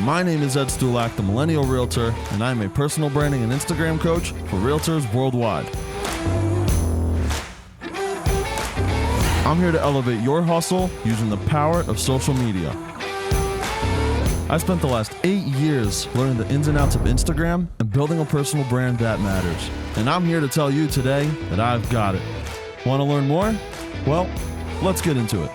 My name is Ed Stulak, the Millennial Realtor, and I am a personal branding and Instagram coach for realtors worldwide. I'm here to elevate your hustle using the power of social media. I spent the last 8 years learning the ins and outs of Instagram and building a personal brand that matters. And I'm here to tell you today that I've got it. Want to learn more? Well, let's get into it.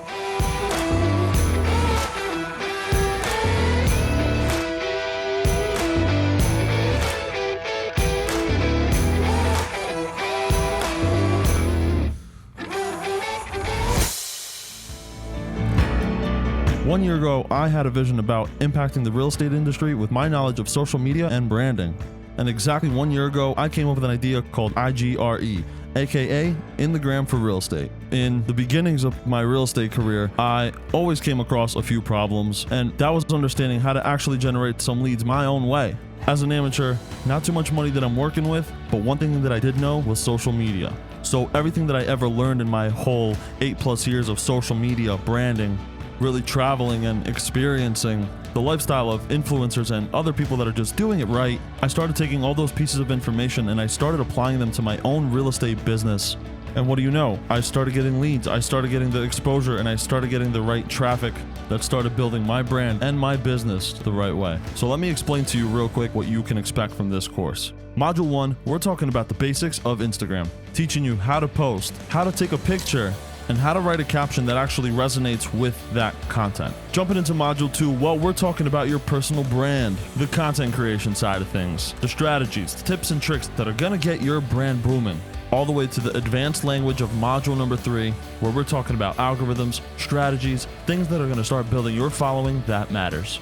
One year ago, I had a vision about impacting the real estate industry with my knowledge of social media and branding. And exactly 1 year ago, I came up with an idea called IGRE, aka In the Gram for Real Estate. In the beginnings of my real estate career, I always came across a few problems, and that was understanding how to actually generate some leads my own way. As an amateur, not too much money that I'm working with, but one thing that I did know was social media. So everything that I ever learned in my whole 8+ years of social media branding, really traveling and experiencing the lifestyle of influencers and other people that are just doing it right, I started taking all those pieces of information and I started applying them to my own real estate business. And what do you know? I started getting leads, I started getting the exposure, and I started getting the right traffic that started building my brand and my business the right way. So let me explain to you real quick what you can expect from this course. Module 1, we're talking about the basics of Instagram, teaching you how to post, how to take a picture, and how to write a caption that actually resonates with that content. Jumping into Module 2, well, we're talking about your personal brand, the content creation side of things, the strategies, the tips and tricks that are gonna get your brand booming, all the way to the advanced language of Module number 3, where we're talking about algorithms, strategies, things that are gonna start building your following that matters.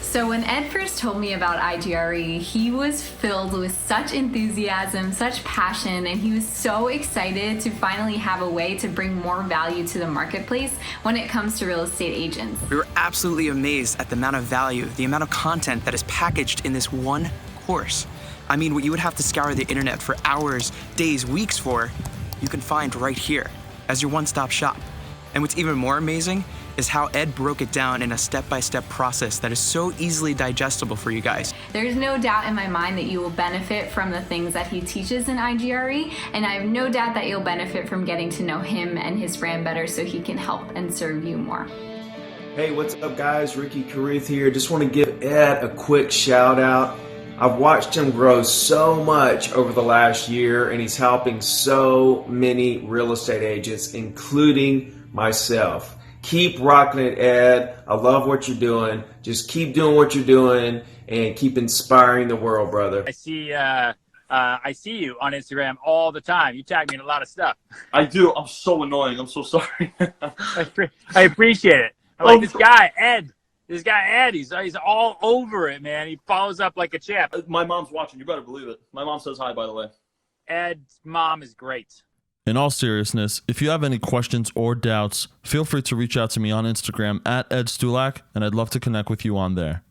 So when Ed first told me about IGRE, he was filled with such enthusiasm, such passion, and he was so excited to finally have a way to bring more value to the marketplace when it comes to real estate agents. We were absolutely amazed at the amount of value, the amount of content that is packaged in this one course. I mean, what you would have to scour the internet for hours, days, weeks for, you can find right here as your one-stop shop. And what's even more amazing is how Ed broke it down in a step-by-step process that is so easily digestible for you guys. There's no doubt in my mind that you will benefit from the things that he teaches in IGRE, and I have no doubt that you'll benefit from getting to know him and his brand better so he can help and serve you more. Hey, what's up guys? Ricky Carruth here. Just want to give Ed a quick shout out. I've watched him grow so much over the last year, and he's helping so many real estate agents, including myself. Keep rocking it, Ed. I love what you're doing. Just keep doing what you're doing and keep inspiring the world, brother. I see you on Instagram all the time. You tag me in a lot of stuff. I do. I'm so annoying. I'm so sorry. I appreciate it. I like this guy, Ed. This guy, Ed, he's all over it, man. He follows up like a champ. My mom's watching. You better believe it. My mom says hi, by the way. Ed's mom is great. In all seriousness, if you have any questions or doubts, feel free to reach out to me on Instagram at Ed Stulak, and I'd love to connect with you on there.